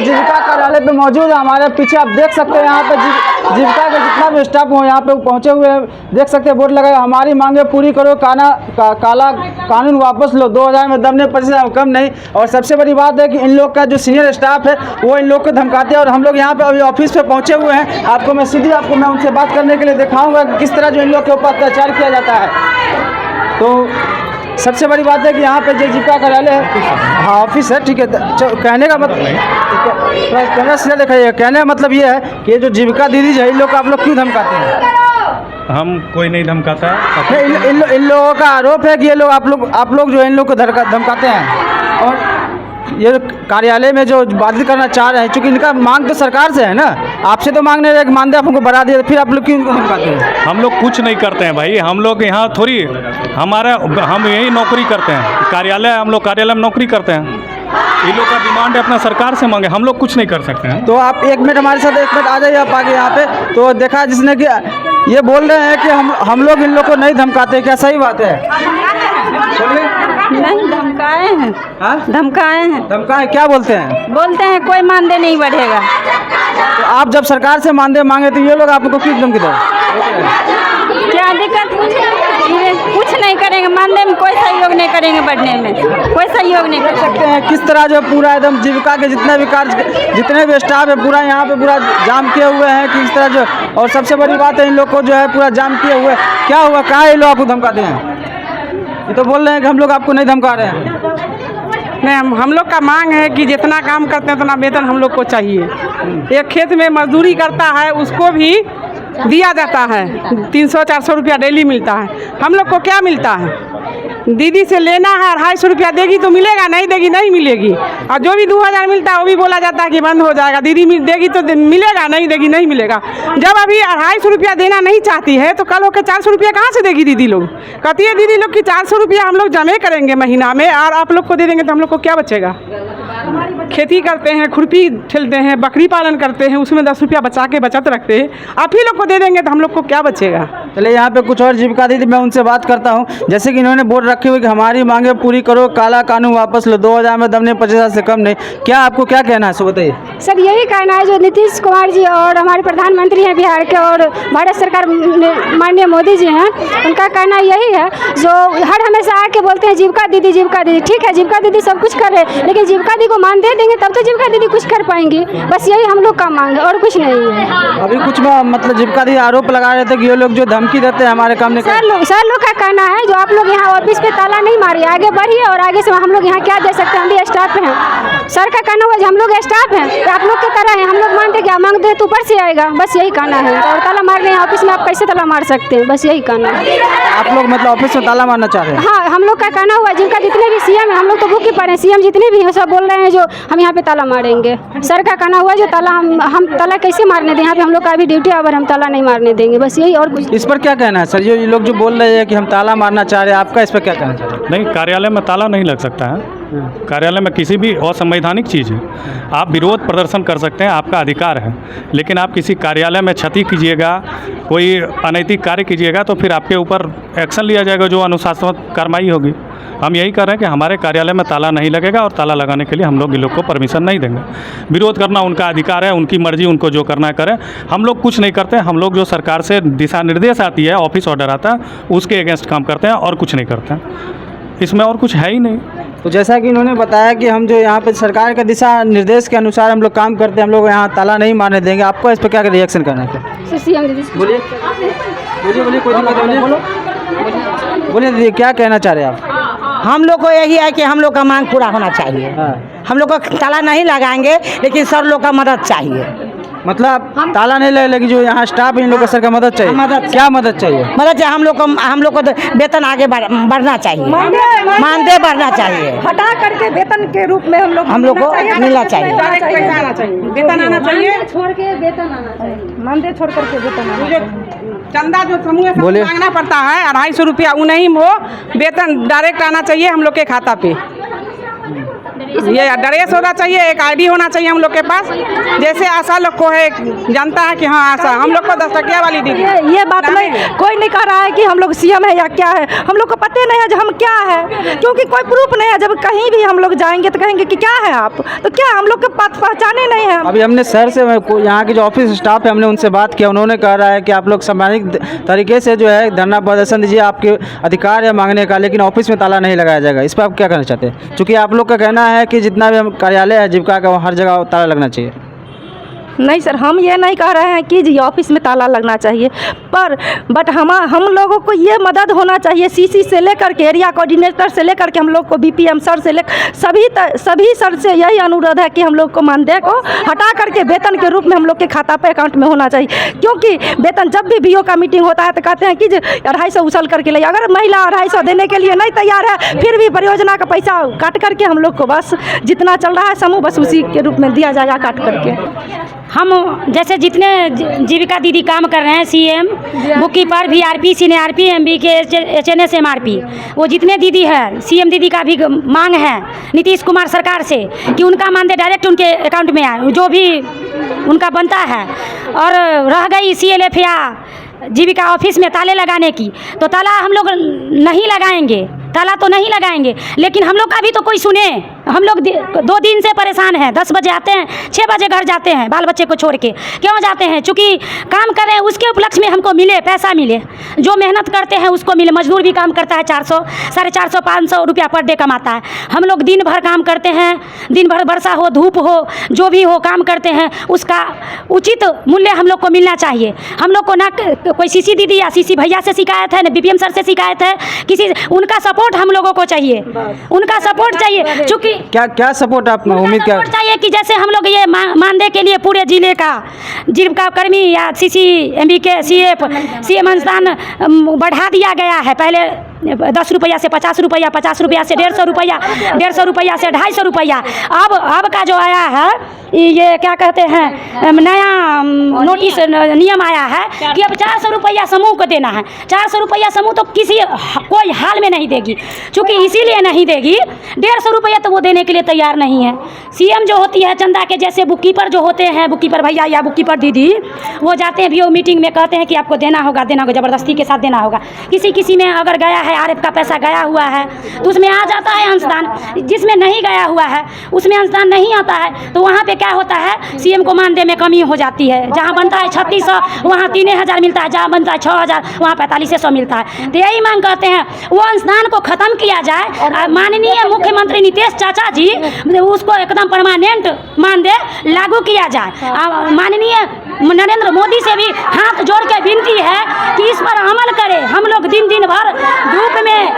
जीविका कार्यालय पे मौजूद है। हमारे पीछे आप देख सकते हैं यहाँ पे जीविका का जितना भी स्टाफ हो यहाँ पे पहुँचे हुए हैं। देख सकते हैं बोर्ड लगा है, हमारी मांगे पूरी करो, काला कानून वापस लो, 2000 में दम नहीं, 25 कम नहीं। और सबसे बड़ी बात है कि इन लोग का जो सीनियर स्टाफ है वो इन लोग को धमकाते हैं। और हम लोग यहाँ पे अभी ऑफिस पे पहुँचे हुए हैं। आपको मैं सीधी मैं उनसे बात करने के लिए दिखाऊँगा कि किस तरह जो इन लोग के ऊपर अत्याचार किया जाता है। तो सबसे बड़ी बात है कि यहाँ पे जीविका कार्यालय है, हाँ ऑफिस है, ठीक है। कहने का मतलब कैमरा सीधा दिखाइए, कहने का मतलब ये है कि जो जीविका दीदी है इन लोग को आप लोग क्यों धमकाते हैं? हम कोई नहीं धमकाता है। इन लोगों का आरोप है कि ये लोग आप लोग जो है इन लोग को धमकाते हैं। और ये कार्यालय में जो बाधित करना चाह रहे हैं, चूँकि इनका मांग तो सरकार से है ना, आपसे तो मांग नहीं रहे कि मानदेय आपको बढ़ा दिया, फिर आप लोग क्यों इनको धमकाते हैं? हम लोग कुछ नहीं करते हैं भाई, हम लोग यहाँ थोड़ी हम यही नौकरी करते हैं, कार्यालय हम लोग कार्यालय में नौकरी करते हैं। इन लोग का डिमांड है अपना सरकार से मांगे, हम लोग कुछ नहीं कर सकते हैं। तो आप 1 मिनट हमारे साथ 1 मिनट आ जाइए आप आगे यहाँ पे। तो देखा जिसने कि ये बोल रहे हैं कि हम लोग इन लोग को नहीं धमकाते, क्या सही बात है? नहीं धमकाए हैं। धमकाए हैं। धमकाए क्या बोलते हैं? बोलते हैं कोई मानदेय नहीं बढ़ेगा। तो आप जब सरकार से मानदेय मांगे तो ये लोग आपको क्यों धमकी दे? क्या दिक्कत? कुछ नहीं करेंगे, मानदेय में कोई सहयोग नहीं करेंगे, बढ़ने में कोई सहयोग नहीं कर सकते हैं। किस तरह जो पूरा एकदम जीविका के जितने भी स्टाफ है पूरा यहाँ पे पूरा जाम किए हुए हैं कि इस तरह जो। और सबसे बड़ी बात है इन लोग को जो है पूरा जाम किए हुए। क्या हुआ, कहाँ ये लोग आपको धमकाते हैं? ये तो बोल रहे हैं कि हम लोग आपको नहीं धमका रहे हैं। नहीं, हम लोग का मांग है कि जितना काम करते हैं उतना वेतन हम लोग को चाहिए। एक खेत में मजदूरी करता है उसको भी दिया जाता है, 300-400 रुपया डेली मिलता है। हम लोग को क्या मिलता है? दीदी से लेना है 250 रुपया देगी तो मिलेगा, नहीं देगी नहीं मिलेगी। और जो भी 2000 मिलता है वो भी बोला जाता है कि बंद हो जाएगा, दीदी देगी तो मिलेगा, नहीं देगी नहीं मिलेगा। जब अभी 250 रुपया देना नहीं चाहती है तो कल होकर 400 रुपया कहाँ से देगी दीदी लोग? कहती है दीदी लोग कि 400 रुपया हम लोग जमे करेंगे महीना में और आप लोग को दे देंगे तो हम लोग को क्या बचेगा? खेती करते हैं, खुरपी ठेलते हैं, बकरी पालन करते हैं, उसमें 10 रुपया बचा के बचत रखते हैं, आप ही लोग को दे देंगे तो हम लोग को क्या बचेगा? चलिए यहाँ पे कुछ और जीविका दीदी मैं उनसे बात करता हूँ। जैसे कि इन्होंने बोर्ड रखी हुई कि हमारी मांगे पूरी करो, काला कानून वापस लो, 2000 में दम नहीं, 25,000 से कम नहीं। क्या आपको क्या कहना है, सो बताइए। सर यही कहना है जो नीतीश कुमार जी और हमारे प्रधानमंत्री हैं बिहार के और भारत सरकार माननीय मोदी जी हैं, उनका कहना यही है जो हर हमेशा आके बोलते हैं जीविका दीदी जीविका दीदी। ठीक है जीविका दीदी सब कुछ कर रहे हैं, लेकिन जीविका दीदी को मानदेय देंगे तब तो जीविका दीदी कुछ कर पाएंगी। बस यही हम लोग का मांग है और कुछ नहीं है। अभी कुछ मतलब जीविका दीदी आरोप लगा रहे थे कि ये लोग जो धमकी देते हैं हमारे काम नहीं। सर लोग का कहना है जो आप लोग यहाँ ऑफिस पे ताला नहीं मारिए, आगे बढ़िए और आगे से हम लोग यहाँ क्या दे सकते हैं, हम भी स्टाफ हैं। सर का कहना हुआ हम लोग स्टाफ हैं तो आप लोग की तरह हैं, हम लोग मानते क्या मांगते हैं तो ऊपर से आएगा, बस यही कहना है। और ताला मार रहे हैं ऑफिस में, आप कैसे ताला मार सकते हैं, बस यही कहना है। आप लोग मतलब ऑफिस में ताला मारना चाह रहे हैं? हाँ हम लोग का कहना हुआ जिनका जितने भी सीएम है, हम लोग तो बुक कीपर हैं, सीएम जितने भी हैं सब बोल रहे हैं जो हम यहाँ पे ताला मारेंगे। सर का कहना हुआ जो ताला हम ताला कैसे मारने दें, यहाँ पे हम लोग का अभी ड्यूटी आवर, हम ताला नहीं मारने देंगे, बस यही और कुछ। इस पर क्या कहना है सर? ये लोग जो बोल रहे हैं कि हम ताला मारना चाह रहे हैं, आपका इस पर क्या कहना चाहिए? नहीं, कार्यालय में ताला नहीं लग सकता है। कार्यालय में किसी भी असंवैधानिक चीज़ है, आप विरोध प्रदर्शन कर सकते हैं, आपका अधिकार है। लेकिन आप किसी कार्यालय में क्षति कीजिएगा, कोई अनैतिक कार्य कीजिएगा तो फिर आपके ऊपर एक्शन लिया जाएगा, जो अनुशासनात्मक कार्रवाई होगी। हम यही कर रहे हैं कि हमारे कार्यालय में ताला नहीं लगेगा और ताला लगाने के लिए हम लोग इन लोग को परमिशन नहीं देंगे। विरोध करना उनका अधिकार है, उनकी मर्जी, उनको जो करना है करें। हम लोग कुछ नहीं करते, हम लोग जो सरकार से दिशा निर्देश आती है, ऑफिस ऑर्डर आता है, उसके अगेंस्ट काम करते हैं और कुछ नहीं करते हैं। इसमें और कुछ है ही नहीं। तो जैसा कि इन्होंने बताया कि हम जो यहाँ पे सरकार के दिशा निर्देश के अनुसार हम लोग काम करते हैं, हम लोग यहाँ ताला नहीं मारने देंगे। आपको इस पर क्या रिएक्शन करना है? सीएम दीदी बोलिए बोलिए, कोई दिक्कत नहीं, बोलिए दीदी क्या कहना चाह रहे हैं आप? हम लोग को यही है कि हम लोग का मांग पूरा होना चाहिए। हम लोग को ताला नहीं लगाएंगे, लेकिन सर लोग का मदद चाहिए। मतलब ताला नहीं लगे, लेकिन जो यहाँ स्टाफ है इन लोग को सर का मदद चाहिए। क्या मदद चाहिए? मदद चाहिए हम लोग को वेतन आगे बढ़ना चाहिए, मानदेय बढ़ना चाहिए, हटा करके वेतन के रूप में हम लोग को मिलना चाहिए। वेतन आना चाहिए, छोड़ के वेतन आना चाहिए, मानदेय छोड़ करके वेतन आना चाहिए। चंदा जो समूह से मांगना पड़ता है 250 रुपया, वो नहीं, वो वेतन डायरेक्ट आना चाहिए हम लोग के खाता पे। ये ड्रेस होना चाहिए, एक आईडी होना चाहिए हम लोग के पास। जैसे आशा लोग को है, जानता है कि हाँ आशा, हम लोग को 10 टकिया वाली दीदी। ये बात नहीं, कोई नहीं कह रहा है कि हम लोग सीएम है या क्या है, हम लोग को पता नहीं है जो हम क्या है, क्योंकि कोई प्रूफ नहीं है। जब कहीं भी हम लोग जाएंगे तो कहेंगे कि क्या है आप, तो क्या हम लोग के पहचाने नहीं है। अभी हमने शहर से यहाँ के जो ऑफिस स्टाफ है, हमने उनसे बात किया, उन्होंने कह रहा है कि आप लोग सामाजिक तरीके से जो है धरना प्रदर्शन दीजिए, आपके अधिकार है मांगने का, लेकिन ऑफिस में ताला नहीं लगाया जाएगा। इस पर आप क्या कहना चाहते हैं? क्योंकि आप लोग का कहना है कि जितना भी हम कार्यालय है जीविका का, हर जगह ताला लगना चाहिए। नहीं सर, हम ये नहीं कह रहे हैं कि जी ऑफिस में ताला लगना चाहिए, बट हम लोगों को ये मदद होना चाहिए, सीसी से लेकर के एरिया कोऑर्डिनेटर से लेकर के हम लोग को बीपीएम सर से लेकर सभी सर से यही अनुरोध है कि हम लोग को मानदेय को हटा करके वेतन के रूप में हम लोग के खाता पे अकाउंट में होना चाहिए। क्योंकि वेतन जब भी बीओ का मीटिंग होता है तो कहते हैं कि 250 उछल करके ले, अगर महिला 250 देने के लिए नहीं तैयार है, फिर भी परियोजना का पैसा काट करके हम लोग को बस जितना चल रहा है समूह बस उसी के रूप में दिया जाएगा काट करके। हम जैसे जितने जीविका दीदी काम कर रहे हैं, CM, book keeper, VRP, senior RP, MB के, एचएनएस, एमआरपी, वो जितने दीदी है, सीएम दीदी का भी मांग है नीतीश कुमार सरकार से कि उनका मानदेय डायरेक्ट उनके अकाउंट में आए, जो भी उनका बनता है। और रह गई CLF या जीविका ऑफिस में ताले लगाने की, तो ताला हम लोग नहीं लगाएंगे, ताला तो नहीं लगाएंगे, लेकिन हम लोग का भी तो कोई सुने। हम लोग 2 दिन से परेशान हैं, 10 बजे आते हैं, 6 बजे घर जाते हैं, बाल बच्चे को छोड़ के। क्यों जाते हैं? चूँकि काम कर रहे हैं, उसके उपलक्ष्य में हमको मिले, पैसा मिले, जो मेहनत करते हैं उसको मिले। मजदूर भी काम करता है 400, 450, 500 रुपया पर डे कमाता है। हम लोग दिन भर काम करते हैं, दिन भर वर्षा हो धूप हो जो भी हो काम करते हैं, उसका उचित मूल्य हम लोग को मिलना चाहिए। हम लोग को ना कोई सीसी दीदी या सीसी भैया से शिकायत है, ना बीपीएम सर से शिकायत है, किसी उनका सपोर्ट हम लोगों को चाहिए, उनका सपोर्ट चाहिए। चूँकि क्या सपोर्ट आप उम्मीद क्या चाहिए कि जैसे हम लोग ये मानदेय के लिए पूरे जिले का जीविका कर्मी या सीसी, एमबीके, CF, सीएम अनुदान बढ़ा दिया गया है। पहले 10 रुपया से 50 रुपया, 50 रुपया से 150 रुपया, 150 रुपया से 250 रुपया। अब का जो आया है, ये क्या कहते हैं, नया नोटिस नियम आया है कि अब 400 रुपया समूह को देना है। 400 रुपया समूह तो कोई हाल में नहीं देगी, चूँकि इसीलिए नहीं देगी, 150 रुपया तो वो देने के लिए तैयार नहीं है। सीएम जो होती है चंदा के, जैसे बुक कीपर जो होते हैं, बुक कीपर भैया या बुक कीपर दीदी, वो जाते हैं बीओ मीटिंग में, कहते हैं कि आपको देना होगा, ज़बरदस्ती के साथ देना होगा। किसी में अगर गया है, RF का पैसा गया हुआ है तो उसमें आ जाता है अंशदान, जिसमें नहीं गया हुआ है उसमें अंशदान नहीं आता है। तो वहाँ पे क्या होता है, सीएम को मानदेय में कमी हो जाती है। जहाँ बनता है 3600 वहाँ 3000 मिलता है, जहाँ बनता है 6000 वहाँ 4500 मिलता है। तो यही मांग करते हैं वो अंशदान को ख़त्म किया जाए। माननीय मुख्यमंत्री नीतीश चाचा जी उसको एकदम परमानेंट मानदेय लागू किया जाए। माननीय नरेंद्र मोदी से भी हाथ जोड़ के विनती है कि इस पर अमल करें। हम लोग दिन भर धूप में,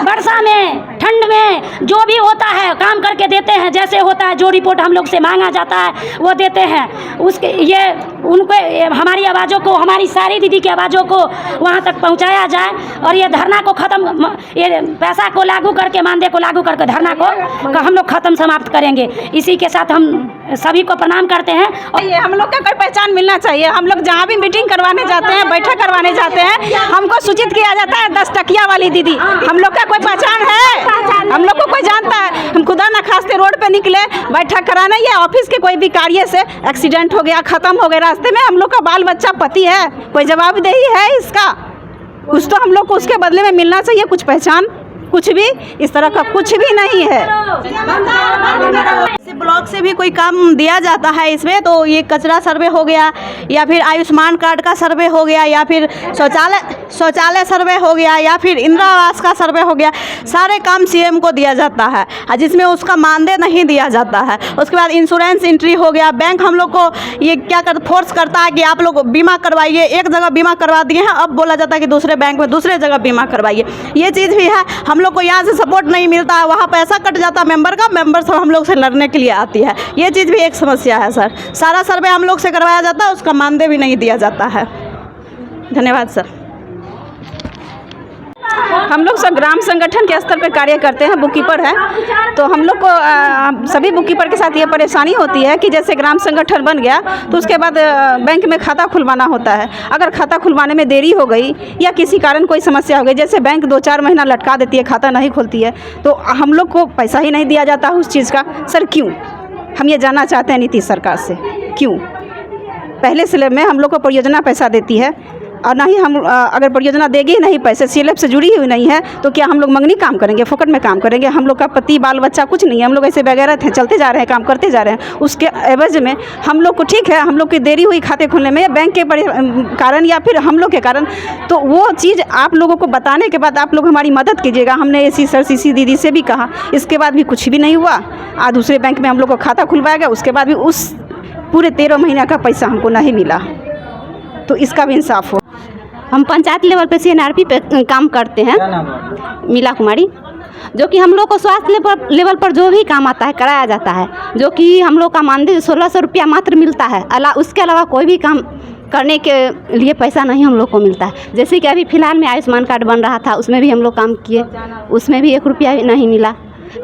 वर्षा में, ठंड में जो भी होता है काम करके देते हैं। जैसे होता है जो रिपोर्ट हम लोग से मांगा जाता है वो देते हैं। उसके ये उनको हमारी आवाज़ों को, हमारी सारी दीदी की आवाज़ों को वहाँ तक पहुँचाया जाए और ये धरना को ख़त्म, ये पैसा को लागू करके, मानदेय को लागू करके धरना को हम लोग ख़त्म समाप्त करेंगे। इसी के साथ हम सभी को प्रणाम करते हैं। और ये हम लोग का कोई पहचान मिलना चाहिए। हम लोग जहाँ भी मीटिंग करवाने जाते हैं, बैठक करवाने जाते हैं, हमको सूचित किया जाता है 10 टकिया वाली दीदी। हम लोग का कोई पहचान है? हम लोग को कोई जानता है? हम खुदा न खास्ते रोड पे निकले बैठक कराने, या ऑफिस के कोई भी कार्य से एक्सीडेंट हो गया, ख़त्म हो गया रास्ते में, हम लोग का बाल बच्चा पति है, कोई जवाबदेही है इसका? कुछ तो हम लोग को उसके बदले में मिलना चाहिए, कुछ पहचान। कुछ भी इस तरह का कुछ भी नहीं है। ब्लॉक से भी कोई काम दिया जाता है इसमें, तो ये कचरा सर्वे हो गया, या फिर आयुष्मान कार्ड का सर्वे हो गया, या फिर शौचालय सर्वे हो गया, या फिर इंदिरा आवास का सर्वे हो गया। सारे काम सीएम को दिया जाता है, जिसमें उसका मानदेय नहीं दिया जाता है। उसके बाद इंश्योरेंस एंट्री हो गया। बैंक हम लोग को ये क्या फोर्स करता है कि आप लोग बीमा करवाइए। एक जगह बीमा करवा दिए हैं, अब बोला जाता है कि दूसरे बैंक में दूसरे जगह बीमा करवाइए। ये चीज़ भी है। हम लोग को यहाँ से सपोर्ट नहीं मिलता है, वहाँ पैसा कट जाता है मेंबर का, मेंबर सब हम लोग से लड़ने के लिए आती है। ये चीज़ भी एक समस्या है सर। सारा सर्वे हम लोग से करवाया जाता है, उसका मानदेय भी नहीं दिया जाता है। धन्यवाद सर। हम लोग सब ग्राम संगठन के स्तर पर कार्य करते हैं, बुक कीपर है। तो हम लोग को सभी बुक कीपर के साथ ये परेशानी होती है कि जैसे ग्राम संगठन बन गया तो उसके बाद बैंक में खाता खुलवाना होता है। अगर खाता खुलवाने में देरी हो गई या किसी कारण कोई समस्या हो गई, जैसे बैंक 2-4 महीना लटका देती है, खाता नहीं खुलती है, तो हम लोग को पैसा ही नहीं दिया जाता उस चीज़ का। सर क्यों? हम ये जानना चाहते हैं नीतीश सरकार से, क्यों पहले स्लैब में हम लोग को परियोजना पैसा देती है और ना ही हम अगर परियोजना देगी ही नहीं, पैसे CLF से जुड़ी हुई नहीं है, तो क्या हम लोग मंगनी काम करेंगे, फोकट में काम करेंगे? हम लोग का पति बाल बच्चा कुछ नहीं है, हम लोग ऐसे वगैरह थे, चलते जा रहे हैं, काम करते जा रहे हैं। उसके एवज में हम लोग को ठीक है, हम लोग की देरी हुई खाते खोलने में बैंक के कारण या फिर हम लोग के कारण, तो वो चीज़ आप लोगों को बताने के बाद आप लोग हमारी मदद कीजिएगा। हमने AC सर CC दीदी से भी कहा, इसके बाद भी कुछ भी नहीं हुआ। आज दूसरे बैंक में हम लोग को खाता खुलवाया गया, उसके बाद भी उस पूरे 13 महीने का पैसा हमको नहीं मिला, तो इसका भी इंसाफ हो। हम पंचायत लेवल पे CNRP पे काम करते हैं, मीला कुमारी, जो कि हम लोग को स्वास्थ्य लेवल पर जो भी काम आता है कराया जाता है, जो कि हम लोग का मानदेय 1600 रुपया मात्र मिलता है। उसके अलावा कोई भी काम करने के लिए पैसा नहीं हम लोग को मिलता है। जैसे कि अभी फ़िलहाल में आयुष्मान कार्ड बन रहा था, उसमें भी हम लोग काम किए, उसमें भी 1 रुपया भी नहीं मिला।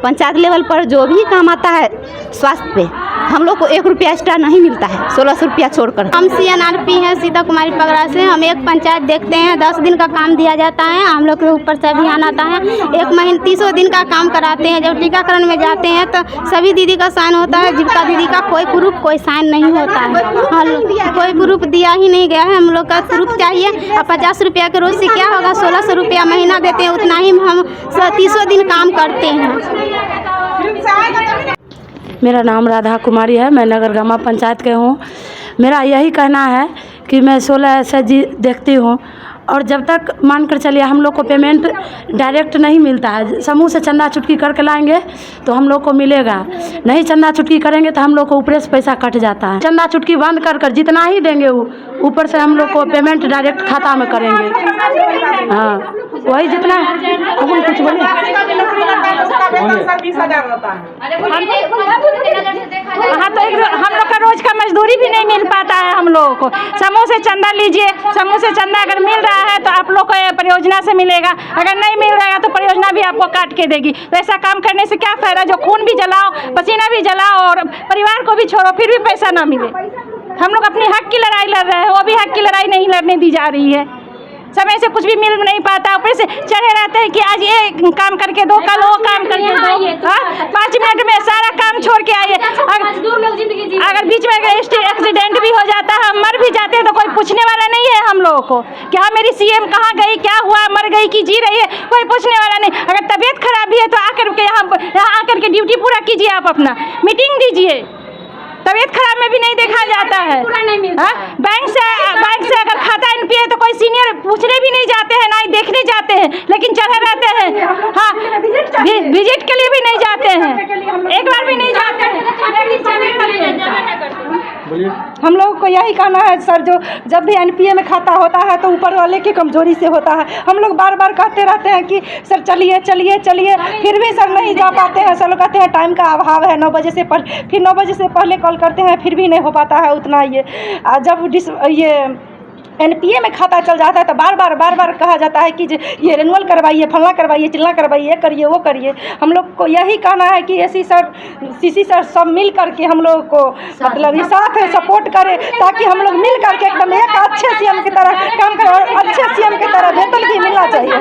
पंचायत लेवल पर जो भी काम आता है स्वास्थ्य पे, हम लोग को 1 रुपया एक्स्ट्रा नहीं मिलता है, 1600 रुपया छोड़कर। हम CNRP हैं सीता कुमारी पगड़ा से। हम एक पंचायत देखते हैं, 10 दिन का काम दिया जाता है, हम लोग के ऊपर से अभियान आता है, 1 महीने 30 दिन का काम कराते हैं। जब टीकाकरण में जाते हैं तो सभी दीदी का साइन होता है, जीविका दीदी का कोई प्रूफ कोई साइन नहीं होता है, कोई प्रूफ दिया ही नहीं गया है। हम लोग का प्रूफ चाहिए। अब 50 रुपया के रोज से क्या होगा, 1600 रुपया महीना देते हैं, उतना ही हम 30 दिन काम करते हैं। मेरा नाम राधा कुमारी है, मैं नगरगामा पंचायत के हूँ। मेरा यही कहना है कि मैं 16 SHG देखती हूँ, और जब तक मान कर चलिए हम लोग को पेमेंट डायरेक्ट नहीं मिलता है, समूह से चंदा चुटकी करके लाएंगे तो हम लोग को मिलेगा, नहीं चंदा चुटकी करेंगे तो हम लोग को ऊपर से पैसा कट जाता है। चंदा चुटकी बंद कर जितना ही देंगे वो ऊपर से हम लोग को पेमेंट डायरेक्ट खाता में करेंगे। हाँ, वही जितना कुछ बोले। हाँ, तो हम लोग का रोज का मजदूरी भी नहीं मिल पाता है। हम लोगों को समूह से चंदा लीजिए, समूह से चंदा अगर मिल रहा है तो आप लोग को परियोजना से मिलेगा, अगर नहीं मिल रहा है तो परियोजना भी आपको काट के देगी। तो ऐसा काम करने से क्या फ़ायदा, जो खून भी जलाओ, पसीना भी जलाओ और परिवार को भी छोड़ो, फिर भी पैसा ना मिले। हम लोग अपनी हक की लड़ाई लड़ रहे हैं, वो भी हक की लड़ाई नहीं लड़ने दी जा रही है। समय से कुछ भी मिल नहीं पाता, ऊपर से चढ़े रहते हैं कि आज ये काम करके दो, कल वो काम करके दो। 5 मिनट में सारा काम छोड़ के आइए। अगर बीच में एक्सीडेंट भी हो जाता है, हम मर भी जाते हैं, तो कोई पूछने वाला नहीं है हम लोगों को कि हाँ मेरी CM कहाँ गई, क्या हुआ, मर गई कि जी रही है, कोई पूछने वाला नहीं। अगर तबीयत खराब भी है तो आकर के यहाँ आकर के ड्यूटी पूरा कीजिए, आप अपना मीटिंग दीजिए। तबीयत खराब में भी नहीं देखा जाता है। बैंक से अगर खाता NP है तो कोई सीनियर पूछने भी नहीं जाते हैं, ना ही देखने जाते हैं, लेकिन चढ़े रहते हैं। हाँ, विजिट के लिए भी नहीं जाते हैं, एक बार भी नहीं जाते हैं। हम लोग को यही कहना है सर, जो जब भी NPA में खाता होता है तो ऊपर वाले की कमजोरी से होता है। हम लोग बार बार कहते रहते हैं कि सर चलिए चलिए चलिए, फिर भी सर नहीं जा पाते हैं। सर लोग कहते हैं टाइम का अभाव है, 9 बजे से फिर 9 बजे से पहले कॉल करते हैं, फिर भी नहीं हो पाता है उतना। ये जब ये NPA में खाता चल जाता है तो बार बार कहा जाता है कि ये रिन्यूअल करवाइए, फलना करवाइए, चिल्ला करवाइए, ये करिए वो करिए। हम लोग को यही कहना है कि AC सर CC सर सब मिल करके हम लोग को मतलब ये साथ सपोर्ट करें, ताकि हम लोग मिल करके एकदम एक अच्छे CM की तरह काम करें और अच्छे CM की तरह वेतन भी मिलना चाहिए।